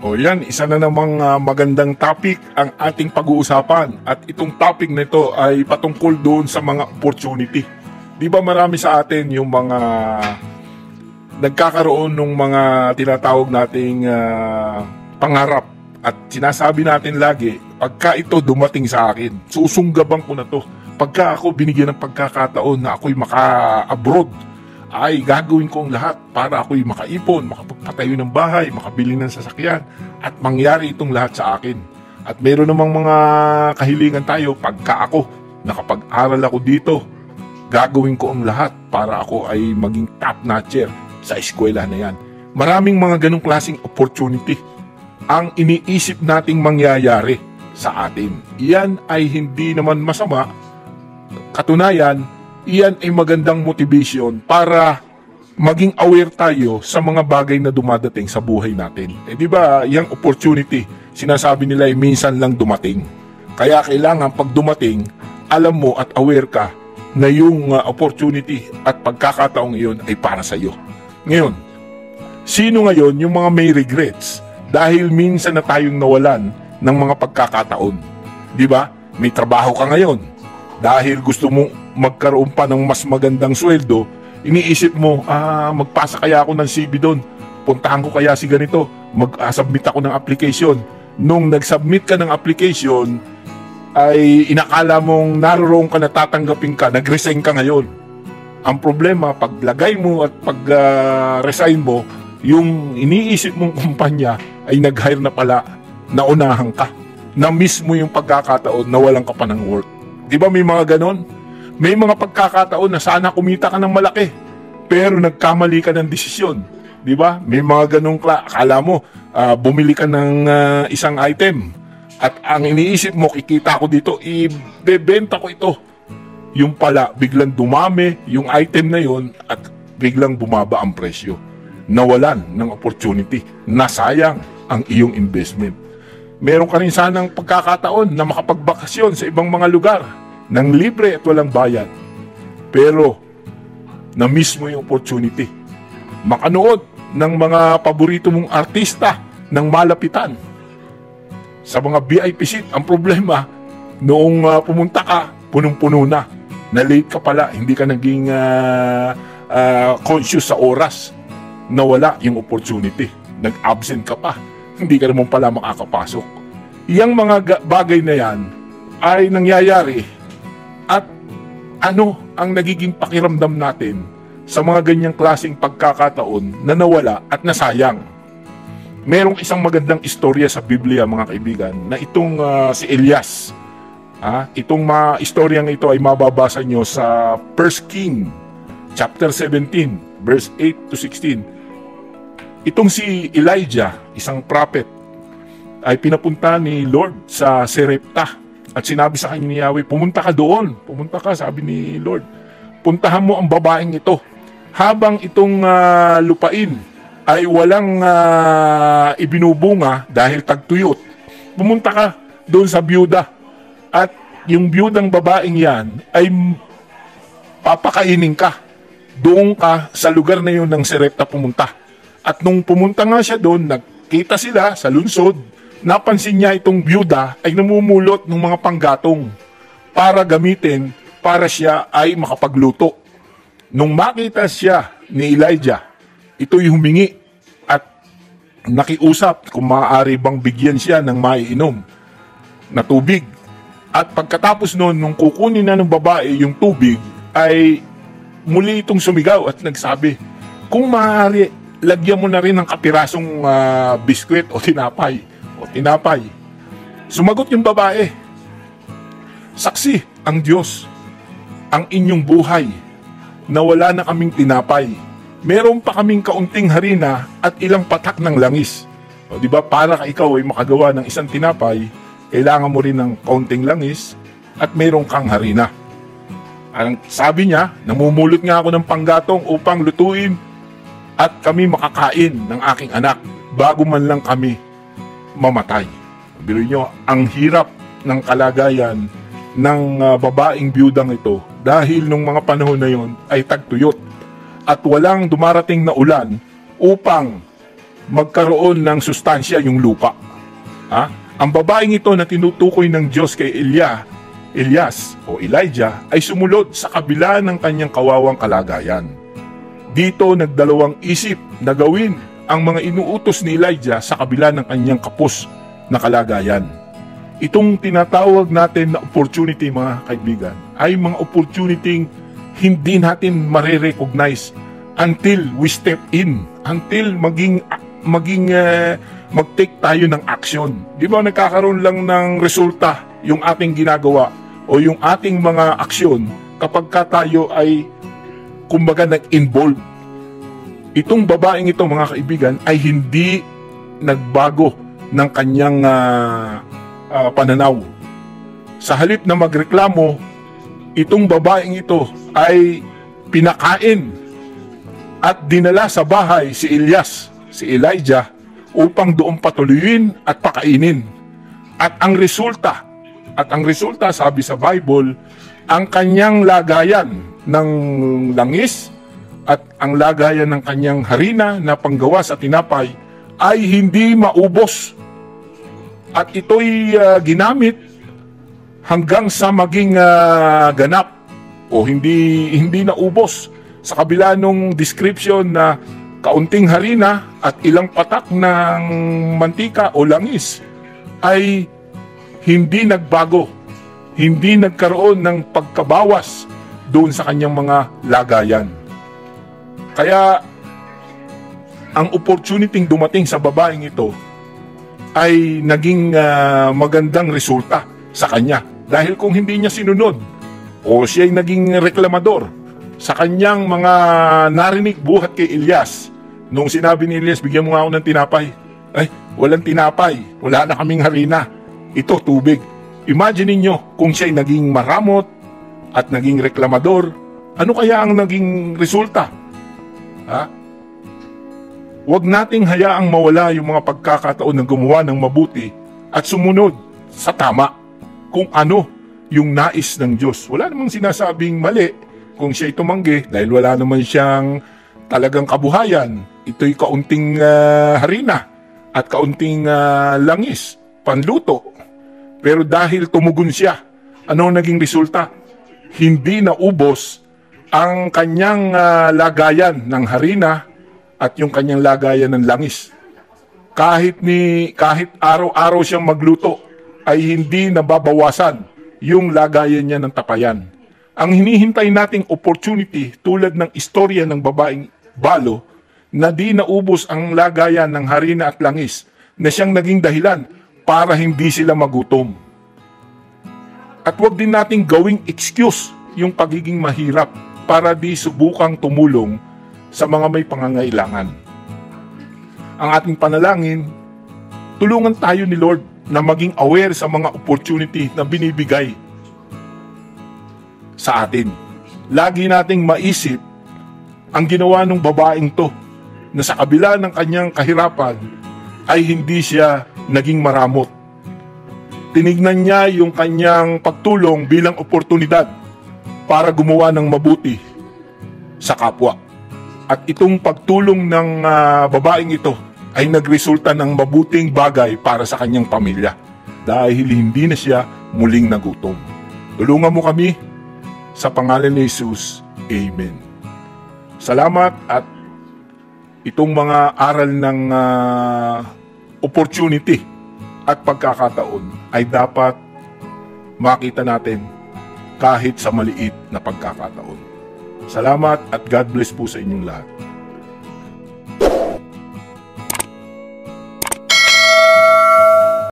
O yan, isa na namang magandang topic ang ating pag-uusapan. At itong topic na ito ay patungkol doon sa mga opportunity. Di ba marami sa atin yung mga nagkakaroon ng mga tinatawag nating pangarap. At sinasabi natin lagi, pagka ito dumating sa akin, susunggaban ko na to. Pagka ako binigyan ng pagkakataon na ako'y maka-abroad, ay gagawin ko ang lahat para ako'y makaipon, makapagpatayo ng bahay, makabili ng sasakyan, at mangyari itong lahat sa akin. At meron namang mga kahilingan tayo, pagka ako, nakapag-aral ako dito, gagawin ko ang lahat para ako ay maging top-notcher sa eskwela na yan. Maraming mga ganong klaseng opportunity ang iniisip nating mangyayari sa atin. Iyan ay hindi naman masama. Katunayan, iyan ay magandang motivation para maging aware tayo sa mga bagay na dumadating sa buhay natin. Di ba, yung opportunity, sinasabi nila ay minsan lang dumating. Kaya kailangan pag dumating, alam mo at aware ka na yung opportunity at pagkakataong iyon ay para sa iyo. Ngayon, sino ngayon yung mga may regrets dahil minsan na tayong nawalan ng mga pagkakataon? Di ba? May trabaho ka ngayon. Dahil gusto mong magkaroon pa ng mas magandang sweldo, iniisip mo, magpasa kaya ako ng CV doon, puntahan ko kaya si ganito, mag-submit ako ng application. Nung nag-submit ka ng application, ay inakala mong naroon ka na tatanggapin ka, nag-resign ka ngayon. Ang problema, paglagay mo at pag-resign mo, yung iniisip mong kumpanya ay nag-hire na pala, naunahan ka. Na-miss mo yung pagkakataon na walang ka pa ng work. Di ba may mga ganon? May mga pagkakataon na sana kumita ka ng malaki, pero nagkamali ka ng desisyon. Di ba? May mga ganong akala mo, bumili ka ng isang item, at ang iniisip mo, kikita ko dito, ibebenta ko ito. Yung pala, biglang dumami yung item na yon at biglang bumaba ang presyo. Nawalan ng opportunity, nasayang ang iyong investment. Meron ka rin sanang pagkakataon na makapagbakasyon sa ibang mga lugar ng libre at walang bayad. Pero, na-miss mo yung opportunity. Makanood ng mga paborito mong artista ng malapitan sa mga VIP seat. Ang problema, noong pumunta ka, punong-puno na. Na-late ka pala, hindi ka naging conscious sa oras. Nawala yung opportunity. Nag-absent ka pa. Hindi ka naman pala makakapasok. Iyang mga bagay na yan ay nangyayari at ano ang nagiging pakiramdam natin sa mga ganyang klaseng pagkakataon na nawala at nasayang. Merong isang magandang istorya sa Biblia, mga kaibigan, na itong si Elias. Itong istoryang ito ay mababasa nyo sa 1 King chapter 17 verse 8 to 16. Itong si Elijah, isang prophet, ay pinapunta ni Lord sa Serepta. At sinabi sa kanya ni Yahweh, pumunta ka doon. Pumunta ka, sabi ni Lord. Puntahan mo ang babaeng ito. Habang itong lupain ay walang ibinubunga dahil tagtuyot, pumunta ka doon sa byuda. At yung byudang babaeng yan ay papakainin ka. Doon ka sa lugar na yun ng Serepta pumunta. At nung pumunta nga siya doon, nagkita sila sa lungsod, napansin niya itong byuda ay namumulot ng mga panggatong para gamitin para siya ay makapagluto. Nung makita siya ni Elijah, ito'y humingi at nakiusap kung maaari bang bigyan siya ng maiinom na tubig. At pagkatapos noon, nung kukunin na ng babae yung tubig, ay muli itong sumigaw at nagsabi, kung maaari, lagyan mo na rin ng kapirasong biskwit o tinapay. Sumagot yung babae, saksi ang Diyos, ang inyong buhay, na wala na kaming tinapay. Meron pa kaming kaunting harina at ilang patak ng langis. O, diba, para ka ikaw ay makagawa ng isang tinapay, kailangan mo rin ng kaunting langis at meron kang harina. Ang sabi niya, namumulot nga ako ng panggatong upang lutuin at kami makakain ng aking anak bago man lang kami mamatay. Biruin nyo, ang hirap ng kalagayan ng babaeng biyudang ito dahil nung mga panahon na yon ay tagtuyot at walang dumarating na ulan upang magkaroon ng sustansya yung lupa. Ang babaeng ito na tinutukoy ng Diyos kay Elias o Elijah ay sumunod sa kabila ng kanyang kawawang kalagayan. Dito nagdalawang isip na gawin ang mga inuutos ni Elijah sa kabila ng kanyang kapos na kalagayan. Itong tinatawag natin na opportunity, mga kaibigan, ay mga opportunity hindi natin marirecognize until we step in, until mag-take tayo ng action. Di ba nagkakaroon lang ng resulta yung ating ginagawa o yung ating mga aksyon kapag tayo ay kumbaga nag-involve. Itong babaeng ito, mga kaibigan, ay hindi nagbago ng kanyang pananaw. Sa halip na magreklamo, itong babaeng ito ay pinakain at dinala sa bahay si Elias, si Elijah, upang doon patuloyin at pakainin. At ang resulta, sabi sa Bible, ang kanyang lagayan ng langis at ang lagayan ng kanyang harina na panggawa sa tinapay ay hindi maubos. At ito'y ginamit hanggang sa maging ganap o hindi naubos. Sa kabila nung description na kaunting harina at ilang patak ng mantika o langis ay hindi nagbago, hindi nagkaroon ng pagkabawas doon sa kanyang mga lagayan. Kaya ang opportunity dumating sa babaeng ito ay naging magandang resulta sa kanya. Dahil kung hindi niya sinunod o siya ay naging reklamador sa kanyang mga narinig buhat kay Elias, nung sinabi ni Elias, bigyan mo nga ako ng tinapay. Ay, walang tinapay, wala na kaming harina. Ito, tubig. Imagine niyo kung siya ay naging maramot at naging reklamador, ano kaya ang naging resulta? Huwag nating hayaang mawala yung mga pagkakataon ng gumawa ng mabuti at sumunod sa tama kung ano yung nais ng Diyos. Wala namang sinasabing mali kung siya'y tumanggi dahil wala naman siyang talagang kabuhayan. Ito'y kaunting harina at kaunting langis, panluto. Pero dahil tumugon siya, ano naging resulta? Hindi naubos ang kanyang lagayan ng harina at yung kanyang lagayan ng langis. Kahit araw-araw siyang magluto, ay hindi nababawasan yung lagayan niya ng tapayan. Ang hinihintay nating opportunity tulad ng istorya ng babaeng balo na di naubos ang lagayan ng harina at langis na siyang naging dahilan para hindi sila magutom. At huwag din nating gawing excuse yung pagiging mahirap para di subukang tumulong sa mga may pangangailangan. Ang ating panalangin, tulungan tayo ni Lord na maging aware sa mga opportunity na binibigay sa atin. Lagi nating maisip ang ginawa ng babaeng to na sa kabila ng kanyang kahirapan ay hindi siya naging maramot. Tinignan niya yung kanyang pagtulong bilang oportunidad para gumawa ng mabuti sa kapwa. At itong pagtulong ng babaeng ito ay nagresulta ng mabuting bagay para sa kanyang pamilya dahil hindi na siya muling nagutom. Tulungan mo kami sa pangalan ni Jesus. Amen. Salamat at itong mga aral ng opportunity at pagkakataon ay dapat makita natin kahit sa maliit na pagkakataon. Salamat at God bless po sa inyong lahat.